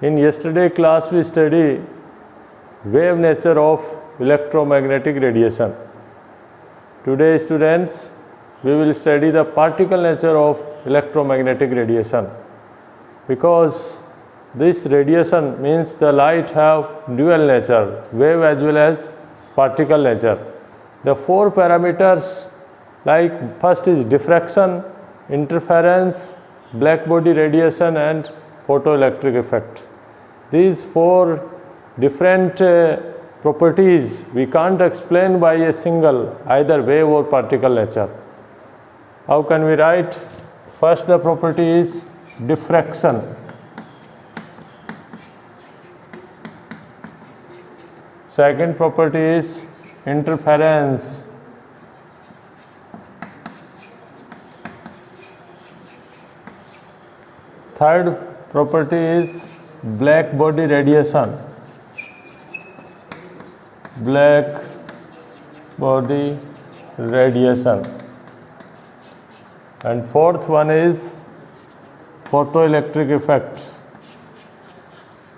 In yesterday class we study wave nature of electromagnetic radiation. Today students we will study the particle nature of electromagnetic radiation, because this radiation means the light have dual nature, wave as well as particle nature. The four parameters, like first is diffraction, interference, black body radiation and photoelectric effect. These four different properties we can't explain by a single either wave or particle nature. How can we write? First the property is diffraction. Second property is interference. Third property is black body radiation. Black body radiation. And fourth one is photoelectric effect.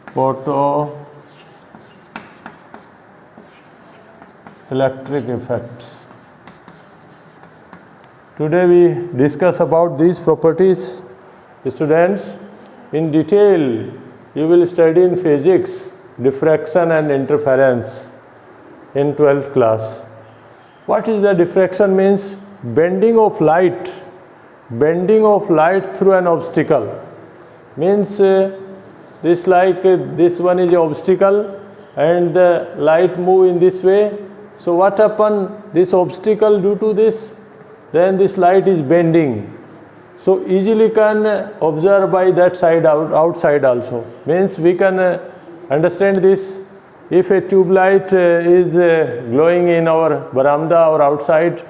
Photoelectric effect. Today we discuss about these properties. Students, in detail you will study in physics diffraction and interference in 12th class. What is the diffraction? Means bending of light through an obstacle. Means this one is an obstacle and the light move in this way. So what happen? This obstacle, due to this, then this light is bending. So easily can observe by that side outside also. Means we can understand this. If a tube light is glowing in our veranda or outside,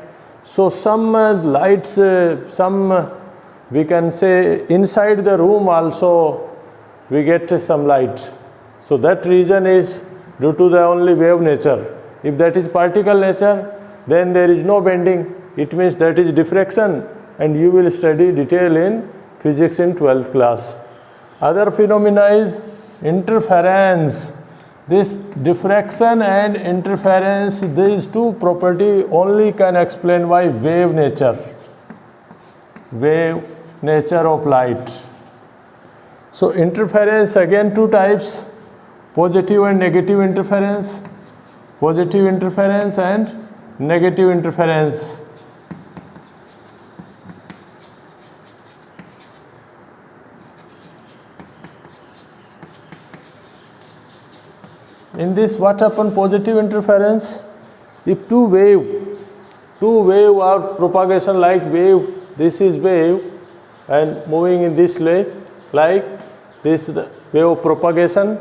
so some lights, we can say inside the room also we get some light. So that reason is due to the only wave nature. If that is particle nature, then there is no bending. It means that is diffraction, and you will study detail in physics in 12th class. Other phenomena is interference. This diffraction and interference, these two property only can explain by wave nature of light. So interference, again two types, positive and negative interference. Positive interference and negative interference. In this, what happen? Positive interference, if two wave or propagation, like wave, this is wave and moving in this way, like this wave of propagation,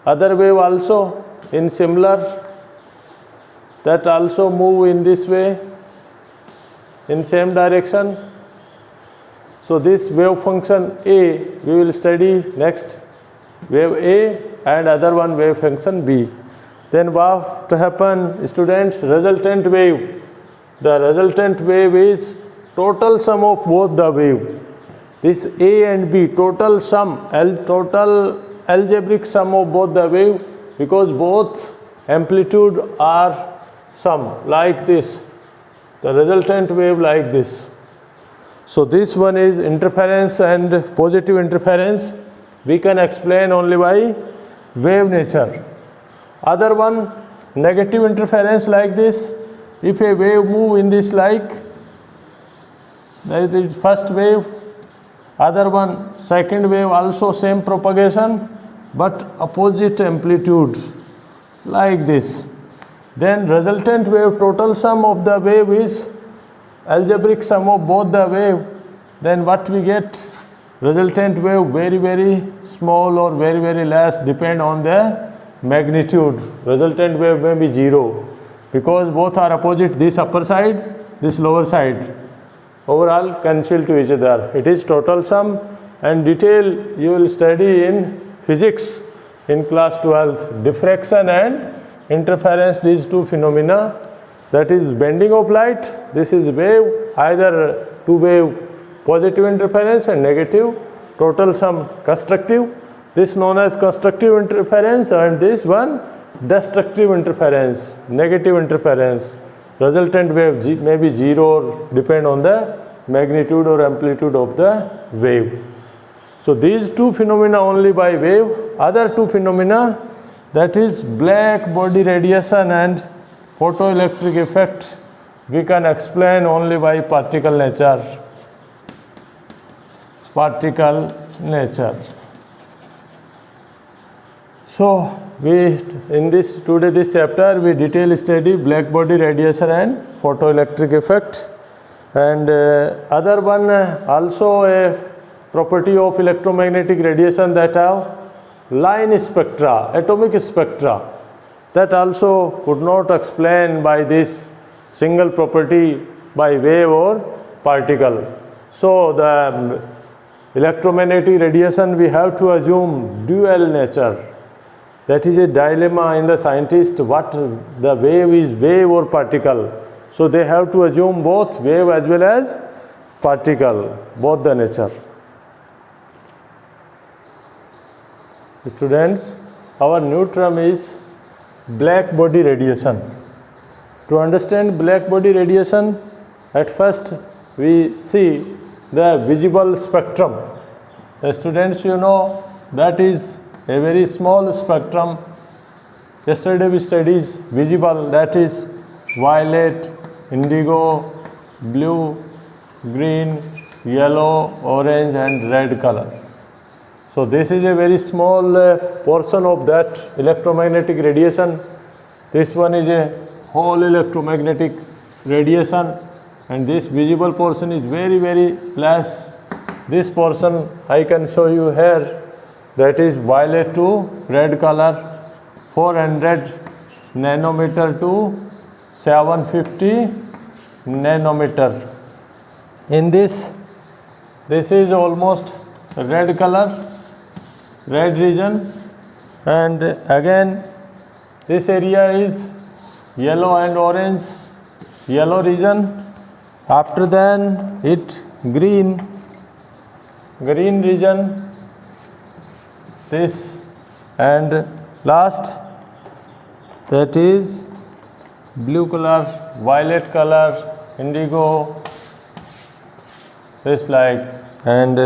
other wave also in similar, that also move in this way in same direction. So this wave function A we will study next, wave A, and other one wave function B. Then what happen, students? Resultant wave. The resultant wave is total sum of both the wave. This A and B, total sum, total algebraic sum of both the wave, because both amplitude are sum, like this. The resultant wave like this. So this one is interference and positive interference. We can explain only by wave nature. Other one, negative interference, like this. If a wave move in this, like the first wave, other one second wave also same propagation but opposite amplitude, like this. Then resultant wave, total sum of the wave is algebraic sum of both the wave. Then what we get? Resultant wave very very small or very very less, depend on the magnitude. Resultant wave may be 0 because both are opposite, this upper side, this lower side. Overall cancel to each other. It is total sum, and detail you will study in physics in class 12th. Diffraction and interference, these two phenomena, that is bending of light, this is wave, either two wave, positive interference and negative, total sum constructive, This known as constructive interference, and this one destructive interference, negative interference. Resultant wave may be zero or depend on the magnitude or amplitude of the wave. So these two phenomena only by wave. Other two phenomena, that is black body radiation and photoelectric effect, we can explain only by particle nature. Particle nature. So we in this chapter we detail study black body radiation and photoelectric effect, and other one also a property of electromagnetic radiation that have line spectra, atomic spectra, that also could not explain by this single property by wave or particle. So the electromagnetic radiation we have to assume dual nature. That is a dilemma in the scientist, what the wave is wave or particle. So they have to assume both wave as well as particle, both the nature. Students, our new term is black body radiation. To understand black body radiation, at first we see the visible spectrum. The students, you know, that is a very small spectrum. Yesterday we studied visible, that is violet, indigo, blue, green, yellow, orange and red color. So this is a very small portion of that electromagnetic radiation. This one is a whole electromagnetic radiation, and this visible portion is very less. This portion I can show you here, that is violet to red color, 400 nanometer to 750 nanometer. In this is almost red color, red region, and again this area is yellow and orange, yellow region. After then it green region, this, and last that is blue color, violet color, indigo, this like, and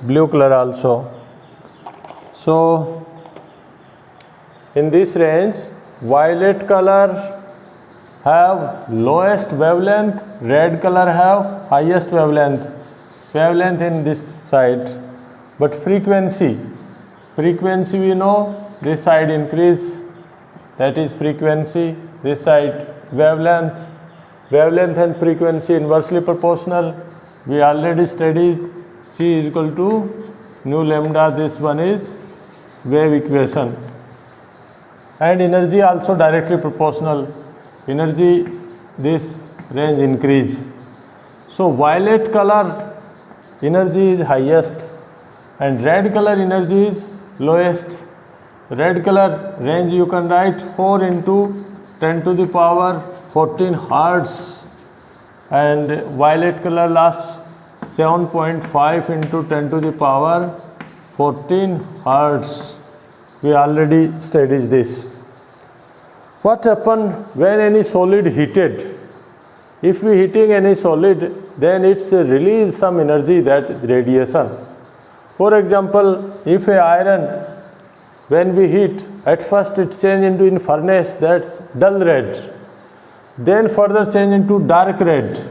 blue color also. So in this range, violet color have lowest wavelength, red color have highest wavelength in this side, but frequency we know, this side increase, that is frequency, this side wavelength and frequency inversely proportional. We already studied C is equal to nu lambda, this one is wave equation, and energy also directly proportional. Energy, this range increase. So violet color energy is highest and red color energy is lowest. Red color range you can write 4 into 10 to the power 14 hertz, and violet color last 7.5 into 10 to the power 14 hertz. We already studied this. What happens when any solid heated? If we heating any solid, then it's release some energy, that is radiation. For example, if a iron, when we heat, at first it change into in furnace that dull red, then further change into dark red.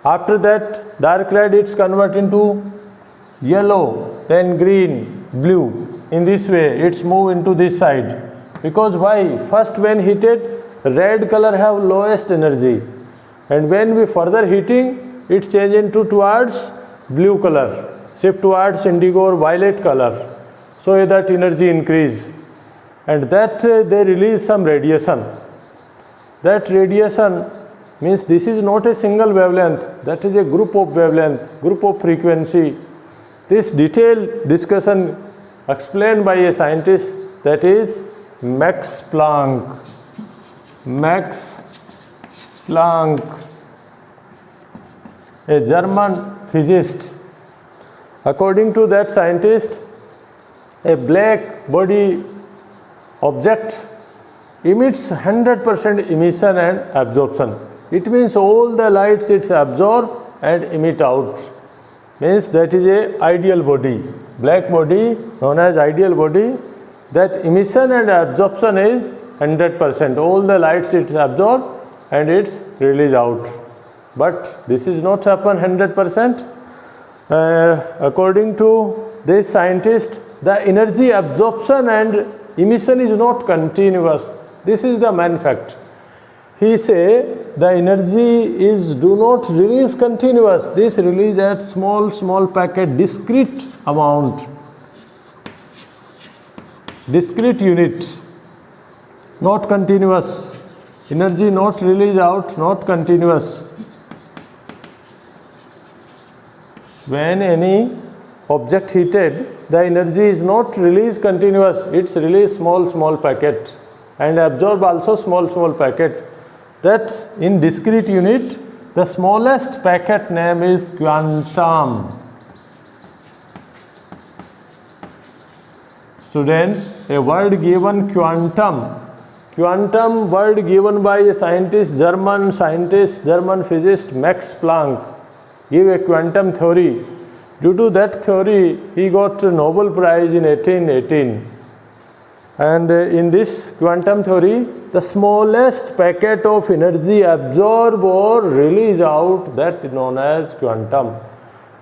After that dark red it's convert into yellow, then green, blue. In this way it's move into this side. Because why? First when heated, red color have lowest energy, and when we further heating, it change into towards blue color, shift towards indigo or violet color. So that energy increase, and that they release some radiation. That radiation means this is not a single wavelength, that is a group of wavelength, group of frequency. This detailed discussion explained by a scientist, that is Max Planck, a German physicist. According to that scientist, a black body object emits 100% emission and absorption. It means all the lights it absorb and emit out. Means that is a ideal body. Black body known as ideal body, that emission and absorption is 100%. All the lights it absorb and it's release out. But this is not happen 100%. According to this scientist, the energy absorption and emission is not continuous. This is the main fact. He say the energy is do not release continuous. This release at small packet, discrete amount, discrete unit, not continuous. Energy not release out, not continuous. When any object heated, the energy is not released continuous. It's release small packet and absorb also small packet. That's in discrete unit. The smallest packet name is quantum. Students, a word given quantum. Quantum word given by a German physicist Max Planck. Give a quantum theory. Due to that theory, he got a Nobel Prize in 1818. And in this quantum theory, the smallest packet of energy absorb or release out, that is known as quantum.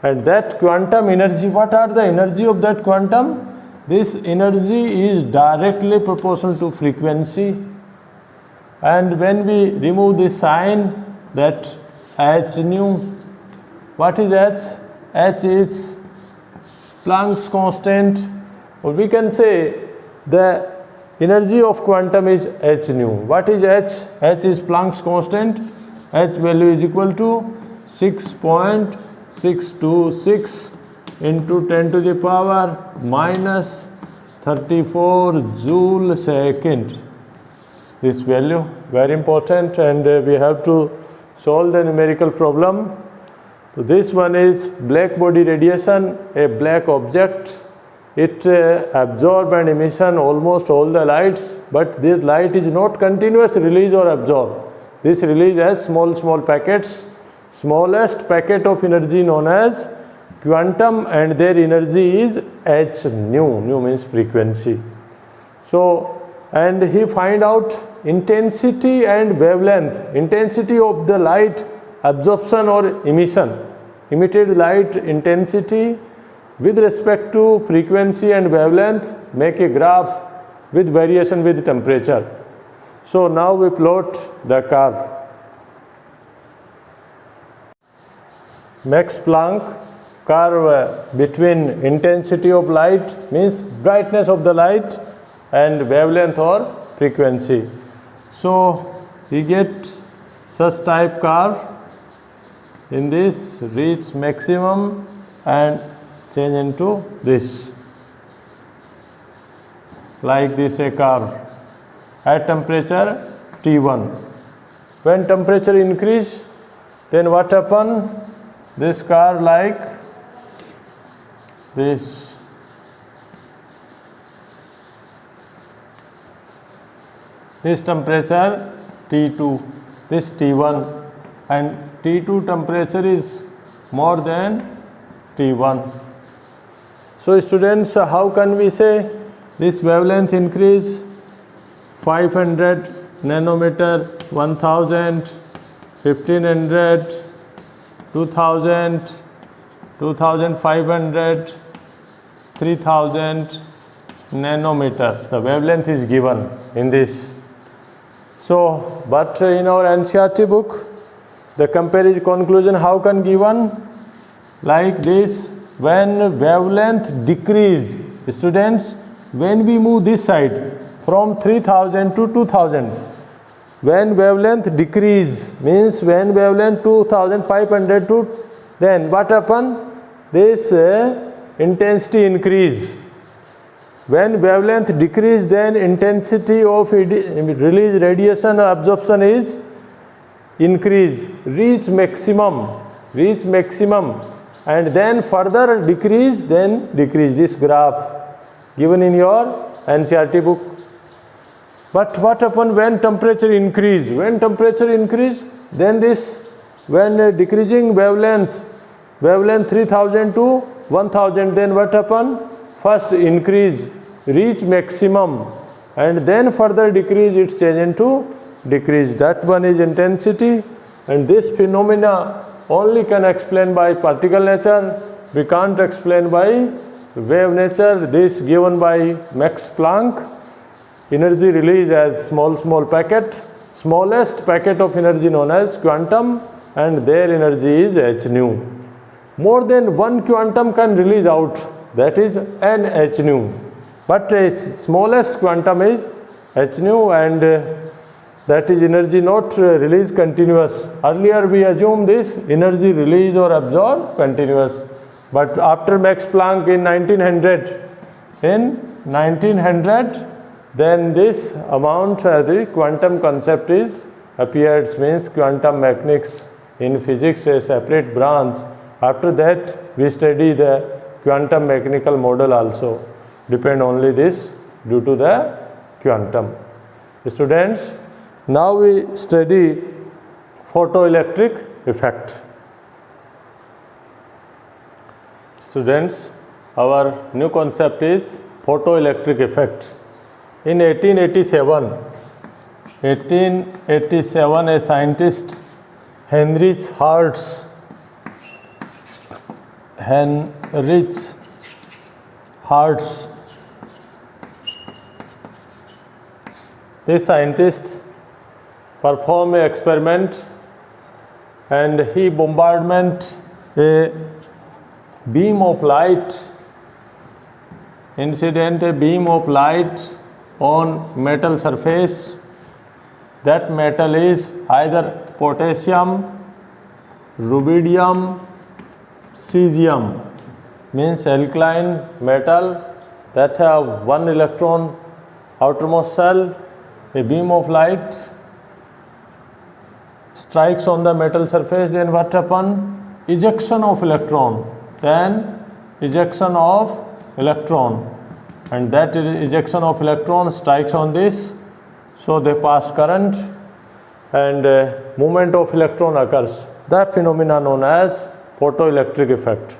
And that quantum energy, what are the energy of that quantum? This energy is directly proportional to frequency. And when we remove this sign, that h nu, what is h? H is Planck's constant, or we can say the energy of quantum is h nu. What is h? H is Planck's constant. H value is equal to 6.626 into 10 to the power minus 34 joule second. This value very important, and we have to solve the numerical problem. So this one is black body radiation, a black object. It absorb and emission almost all the lights, but this light is not continuous release or absorb. This release has small packets. Smallest packet of energy known as quantum, and their energy is h nu. Nu means frequency. So, and he find out intensity and wavelength. Intensity of the light absorption or emission. Emitted light intensity with respect to frequency and wavelength, make a graph with variation with temperature. So now we plot the curve. Max Planck curve between intensity of light, means brightness of the light, and wavelength or frequency. So we get such type curve. In this reach maximum and change into this, like this a curve at temperature T1. When temperature increase, then what happen? This curve like this. This temperature T2, this T1, and T2 temperature is more than T1. So students, how can we say this wavelength increase? 500 nanometer, 1000, 1500, 2000, 2500, 3000 nanometer. The wavelength is given in this. So, but in our NCERT book, the comparison conclusion how can given? Like this, when wavelength decrease, students, when we move this side from 3000 to 2000, when wavelength decrease, means when wavelength 2500 to, then what happen? This intensity increase. When wavelength decrease, then intensity of release radiation absorption is increase, reach maximum, and then further decrease, then decrease. This graph given in your NCERT book. But what happens when temperature increase? When temperature increase, then this, when decreasing wavelength 3000 to 1000, then what happen? First increase, reach maximum, and then further decrease, it change into decrease. That one is intensity, and this phenomena only can explain by particle nature. We can't explain by wave nature. This given by Max Planck. Energy release as small packet, smallest packet of energy known as quantum, and their energy is h nu. More than one quantum can release out, that is n h nu, but a smallest quantum is h nu, and that is energy not release continuous. Earlier we assume this energy release or absorb continuous, but after Max Planck in 1900, then this amount, the quantum concept is appeared, means quantum mechanics in physics, a separate branch. After that we study the quantum mechanical model also, depend only this due to the quantum. Students, now we study photoelectric effect. Students, our new concept is photoelectric effect. In 1887, a scientist, Heinrich Hertz, this scientist performed an experiment, and he bombarded a beam of light, a beam of light on metal surface. That metal is either potassium, rubidium, cesium, means alkaline metal that have one electron outermost shell. A beam of light strikes on the metal surface, then what happen? Ejection of electron, and that ejection of electron strikes on this, so they pass current, and movement of electron occurs. That phenomenon known as photoelectric effect.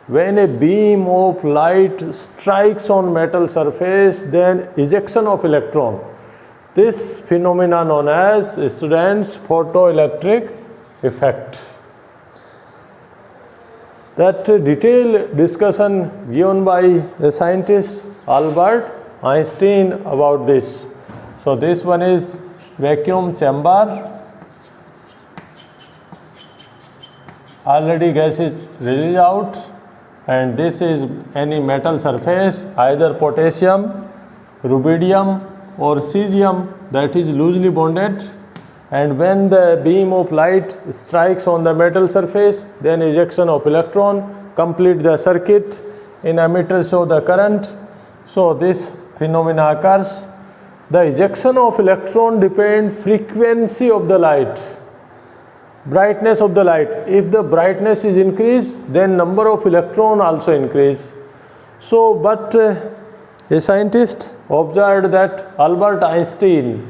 When a beam of light strikes on metal surface, then ejection of electron. This phenomenon known as, students, photoelectric effect. That detailed discussion given by a scientist, Albert Einstein, about this. So this one is vacuum chamber. Already gas is released out, and this is any metal surface, either potassium, rubidium or cesium, that is loosely bonded, and when the beam of light strikes on the metal surface, then ejection of electron, complete the circuit, in emitter show the current. So this phenomena occurs. The ejection of electron depends frequency of the light, brightness of the light. If the brightness is increased, then number of electron also increase. So but a scientist observed that Albert Einstein,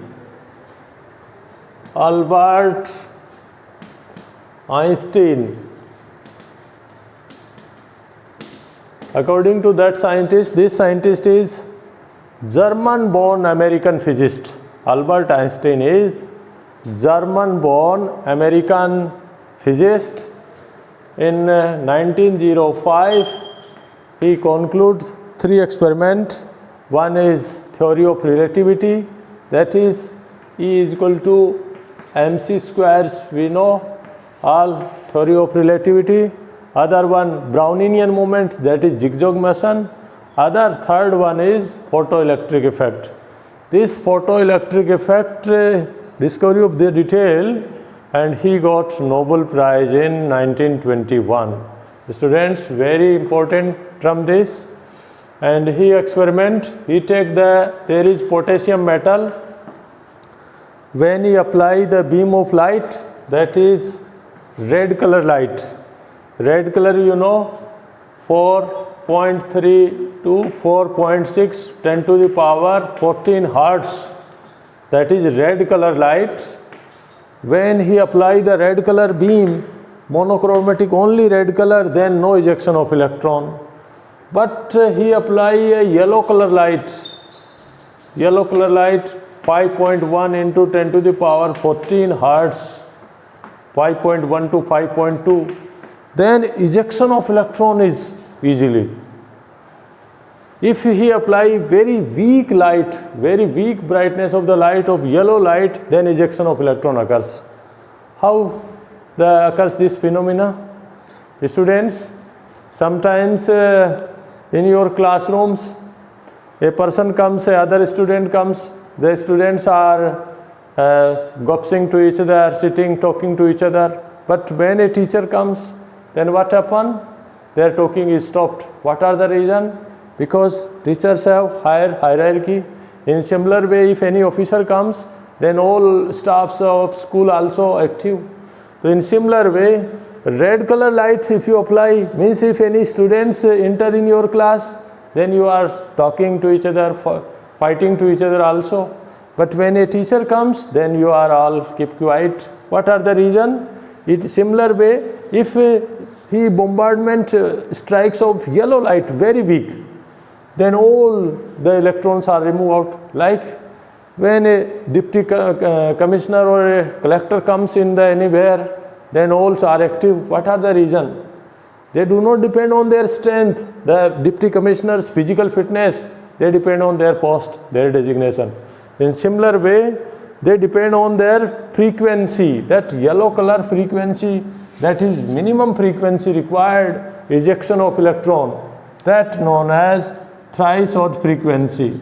according to that scientist, this scientist is German-born American physicist. Albert Einstein is German-born American physicist. In 1905, he concludes 3 experiments. One is theory of relativity, that is E is equal to mc squares, we know all theory of relativity. Other one, Brownian moment, that is zigzag motion. Third one is photoelectric effect. This photoelectric effect discovery of the detail, and he got Nobel Prize in 1921. Students, very important from this. And he experiment, he take there is potassium metal. When he apply the beam of light, that is red color light. Red color, 4.3 to 4.6 10 to the power 14 hertz, that is red color light. When he apply the red color beam, monochromatic only red color, then no ejection of electron. But he apply a yellow color light 5.1 into 10 to the power 14 hertz, 5.1 to 5.2, then ejection of electron is easily. If he apply very weak light, very weak brightness of the light of yellow light, then ejection of electron occurs. How occurs this phenomena? Students, sometimes in your classrooms, a person comes, a other student comes, the students are gossiping to each other, sitting, talking to each other. But when a teacher comes, then what happens? Their talking is stopped. What are the reason? Because teachers have higher hierarchy. In similar way, if any officer comes, then all staffs of school also active. So in similar way, red color light if you apply, means if any students enter in your class, then you are talking to each other, fighting to each other also. But when a teacher comes, then you are all keep quiet. What are the reason? It similar way, if he bombardment strikes of yellow light very weak, then all the electrons are removed out. Like when a deputy commissioner or a collector comes in the anywhere, then all are active. What are the reason? They do not depend on their strength, the deputy commissioner's physical fitness, they depend on their post, their designation. In similar way, they depend on their frequency, that yellow color frequency, that is minimum frequency required ejection of electron, that known as threshold frequency.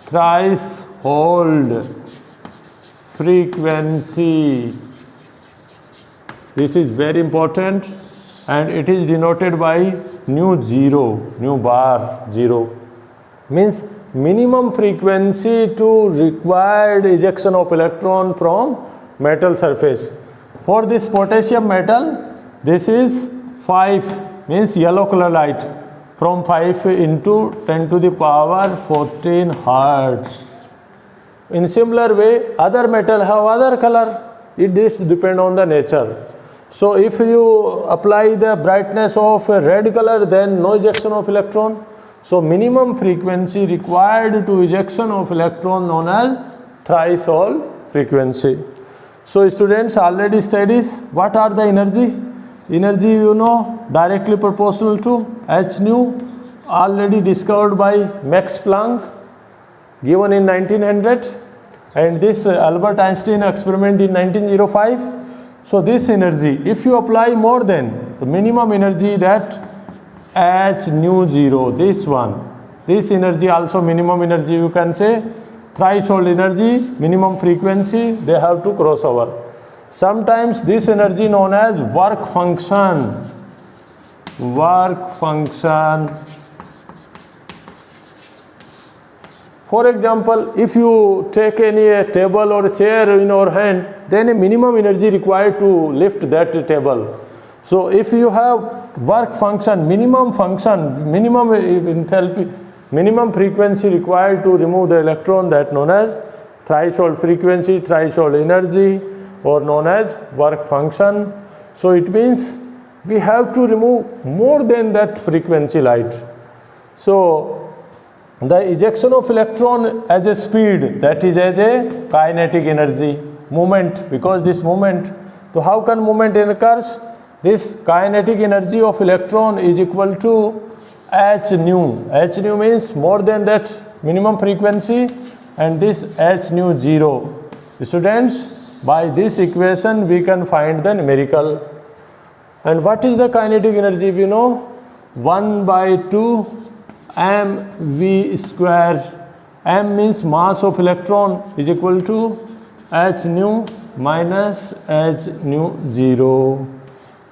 Threshold frequency. This is very important, and it is denoted by nu zero, nu bar 0. Means minimum frequency to required ejection of electron from metal surface. For this potassium metal, this is 5, means yellow color light, from 5 into 10 to the power 14 hertz. In similar way, other metal have other color. This depend on the nature. So if you apply the brightness of a red color, then no ejection of electron. So minimum frequency required to ejection of electron known as threshold frequency. So students already studies what are the energy. Energy you know directly proportional to h nu, already discovered by Max Planck, given in 1900, and this Albert Einstein experiment in 1905. So this energy, if you apply more than the minimum energy, that h nu 0, this one, this energy also minimum energy, you can say threshold energy, minimum frequency, they have to cross over. Sometimes this energy known as work function. For example, if you take any table or chair in your hand, then a minimum energy required to lift that table. So if you have work function, minimum enthalpy, minimum frequency required to remove the electron, that known as threshold frequency, threshold energy, or known as work function. So it means we have to remove more than that frequency light. So the ejection of electron as a speed, that is as a kinetic energy, movement, because this movement. So how can movement occurs? This kinetic energy of electron is equal to h nu. H nu means more than that minimum frequency, and this h nu 0. Students, by this equation we can find the numerical. And what is the kinetic energy? You know, 1 by 2 mv square. M means mass of electron is equal to h nu minus h nu 0.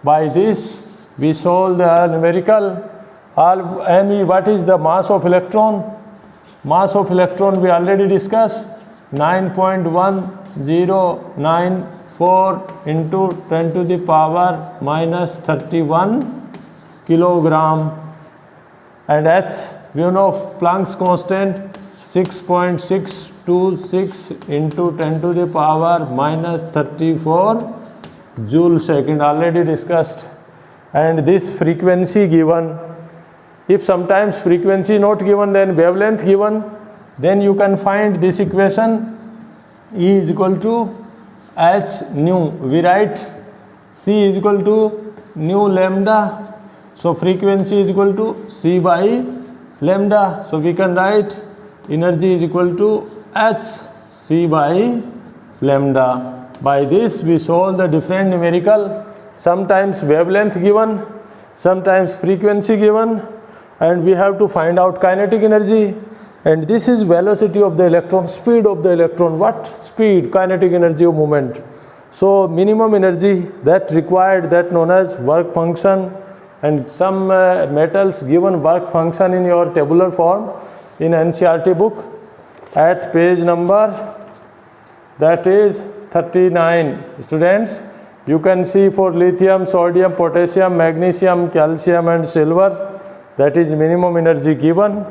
By this we solve the numerical. Me, what is the mass of electron? Mass of electron we already discussed, 9.1094 into 10 to the power minus 31 kilogram. and h, we know Planck's constant 6.626 into 10 to the power minus 34 joule second, already discussed. And this frequency given, if sometimes frequency not given, then wavelength given, then you can find this equation, E is equal to h nu. We write C is equal to nu lambda, so frequency is equal to C by lambda. So we can write energy is equal to h C by lambda. By this we solve the different numerical, sometimes wavelength given, sometimes frequency given, and we have to find out kinetic energy. And this is velocity of the electron, speed of the electron, what speed, kinetic energy of movement. So minimum energy that required, that known as work function, and some metals given work function in your tabular form in NCERT book at page number, that is 39. Students, you can see for lithium, sodium, potassium, magnesium, calcium and silver, that is minimum energy given.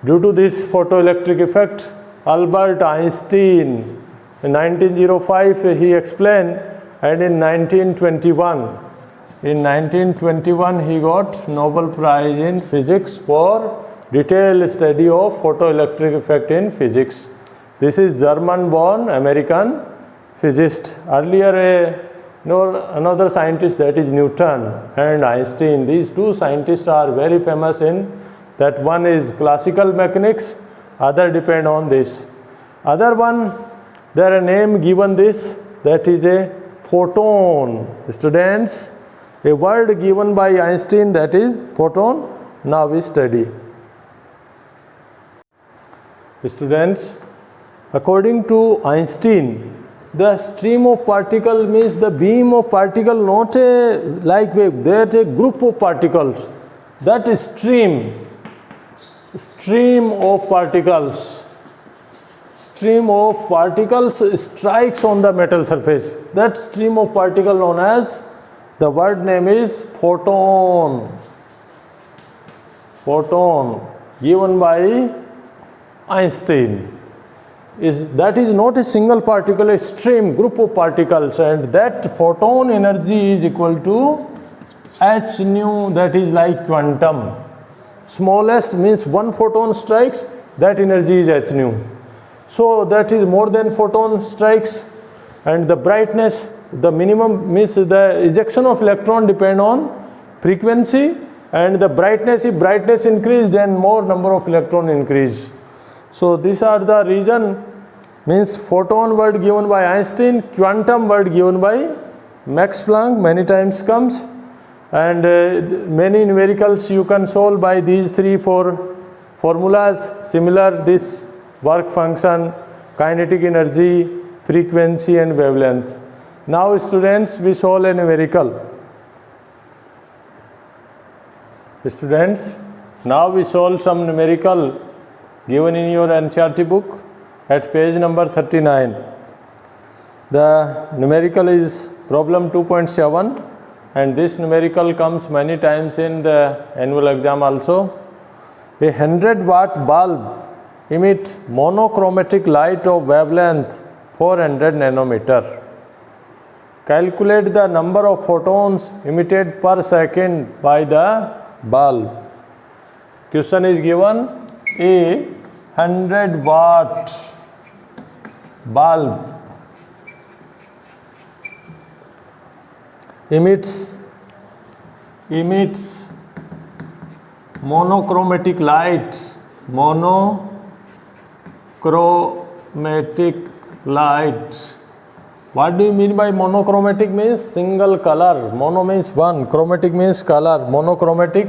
Due to this photoelectric effect, Albert Einstein in 1905 he explained, and in 1921 he got Nobel Prize in Physics for detailed study of photoelectric effect in physics. This is German-born American physicist. Earlier another scientist, that is Newton and Einstein. These two scientists are very famous in that. One is classical mechanics, other depend on this. Other one, there a name given this, that is a photon. Students, a word given by Einstein, that is photon. Now we study. Students, according to Einstein, the stream of particle means the beam of particle, not a like wave, that a group of particles. That is stream of particles strikes on the metal surface. That stream of particle known as, the word name is photon. Photon given by Einstein. That is not a single particle, a stream, group of particles, and that photon energy is equal to h nu, that is like quantum. Smallest means one photon strikes, that energy is h nu. So that is more than photon strikes, and the brightness, the minimum means the ejection of electron depend on frequency, and the brightness, if brightness increase, then more number of electron increase. So these are the reason, means photon word given by Einstein, quantum word given by Max Planck, many times comes, and many numericals you can solve by these 3-4 formulas. Similar this work function, kinetic energy, frequency and wavelength. Now students, we solve a numerical. Students, now we solve some numerical given in your NCERT book at page number 39. The numerical is problem 2.7, and this numerical comes many times in the annual exam also. A 100-watt bulb emit monochromatic light of wavelength 400 nanometer. Calculate the number of photons emitted per second by the bulb. Question is given, a 100-watt bulb emits monochromatic light. What do you mean by monochromatic? Means single color. Mono means one, chromatic means color. Monochromatic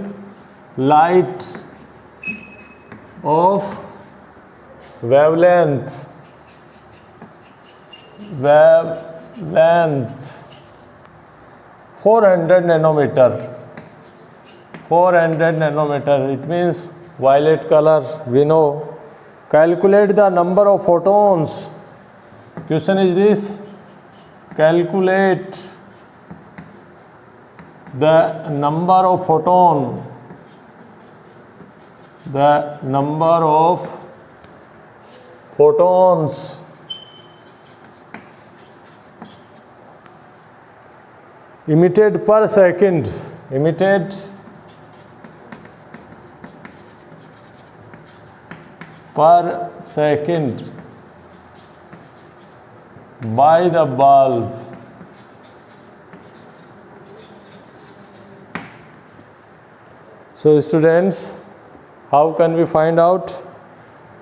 light of wavelength 400 nanometer. 400 nanometer, it means violet color, we know. Calculate the number of photons. Question is this, calculate the number of photon the number of photons emitted per second, emitted per second by the bulb. So students, how can we find out?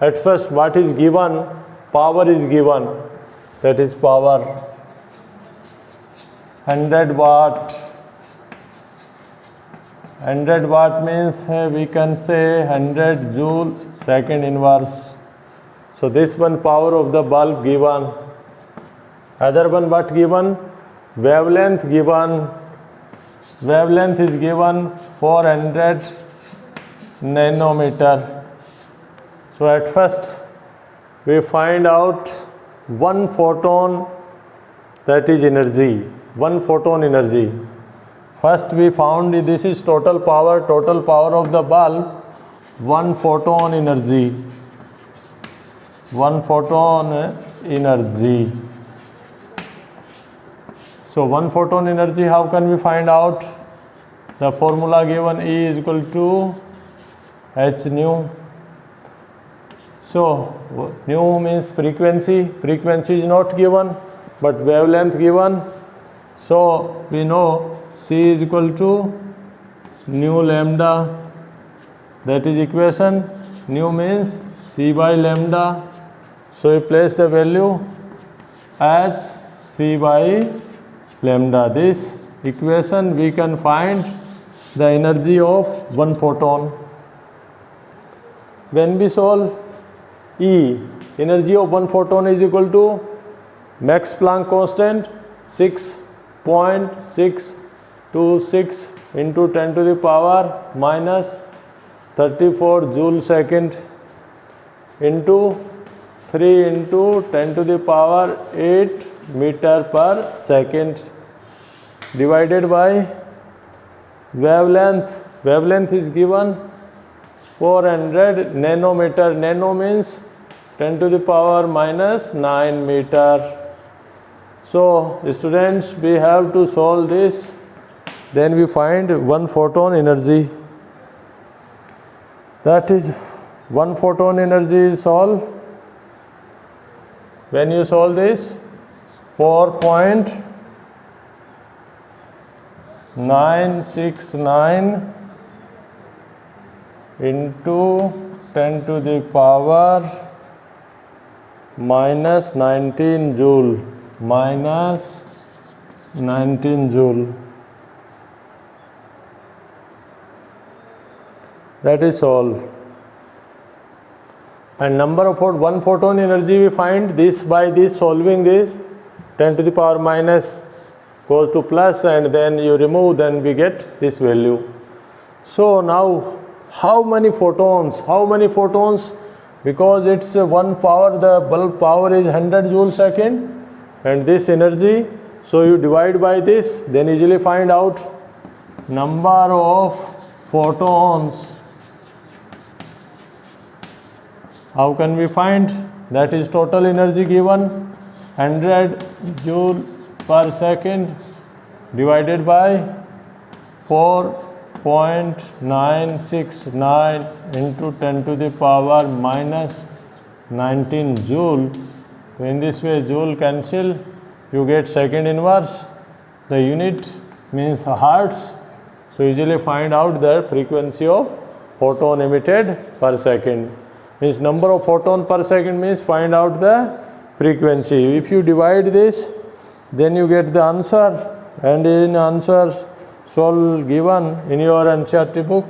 At first, what is given? Power is given. That is power. 100 watt. 100 watt means we can say 100 joule second inverse. So this one power of the bulb given. Other one what given? Wavelength given. Wavelength is given 400 nanometer. So at first we find out one photon, that is energy, one photon energy. First we found this is total power of the bulb, one photon energy, one photon energy. So one photon energy, how can we find out? The formula given, E is equal to h nu. So nu means frequency. Frequency is not given, but wavelength given. So we know C is equal to nu lambda. That is equation. Nu means C by lambda. So we place the value as C by lambda. This equation we can find the energy of one photon. When we solve E, energy of one photon is equal to Max Planck constant 6.626 into 10 to the power minus 34 joule second into 3 into 10 to the power 8 meter per second divided by wavelength. Wavelength is given 400 nanometer. Nano means 10 to the power minus 9 meter. So students, we have to solve this. Then we find one photon energy. That is one photon energy is solved. When you solve this, 4.969 into 10 to the power minus 19 joule, minus 19 joule. That is solved. And number of one photon energy we find this by this, solving this, 10 to the power minus goes to plus, and then you remove, then we get this value. So now how many photons? How many photons? Because it's one power, the bulb power is 100 joule second, and this energy, so you divide by this, then easily find out number of photons. How can we find? That is total energy given 100 joule per second divided by 4.969 into 10 to the power minus 19 joule. In this way joule cancel, you get second inverse. The unit means hertz. So easily find out the frequency of photon emitted per second. Means number of photon per second means find out the frequency. If you divide this, then you get the answer, and in answer solve given in your NCERT book,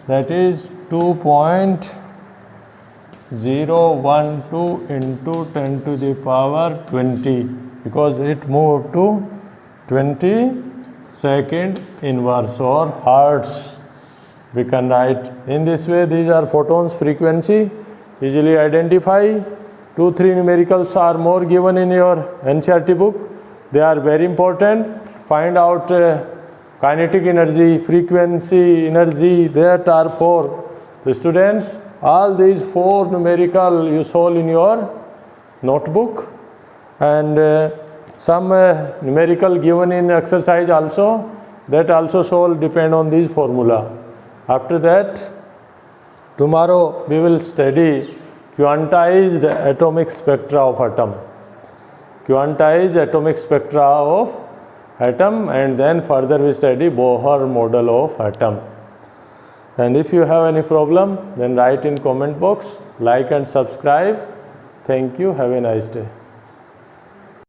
that is 2.012 into 10 to the power 20, because it moved to 20 second inverse or hertz. We can write in this way. These are photons frequency. Easily identify. 2-3 numericals are more given in your NCERT book. They are very important. Find out kinetic energy, frequency, energy. There are 4. So students, all these 4 numerical you solve in your notebook, and some numerical given in exercise also, that also solve depend on this formula. After that, tomorrow we will study quantized atomic spectra of atom. Quantized atomic spectra of atom, and then further we study Bohr model of atom. And if you have any problem, then write in comment box, like and subscribe. Thank you. Have a nice day.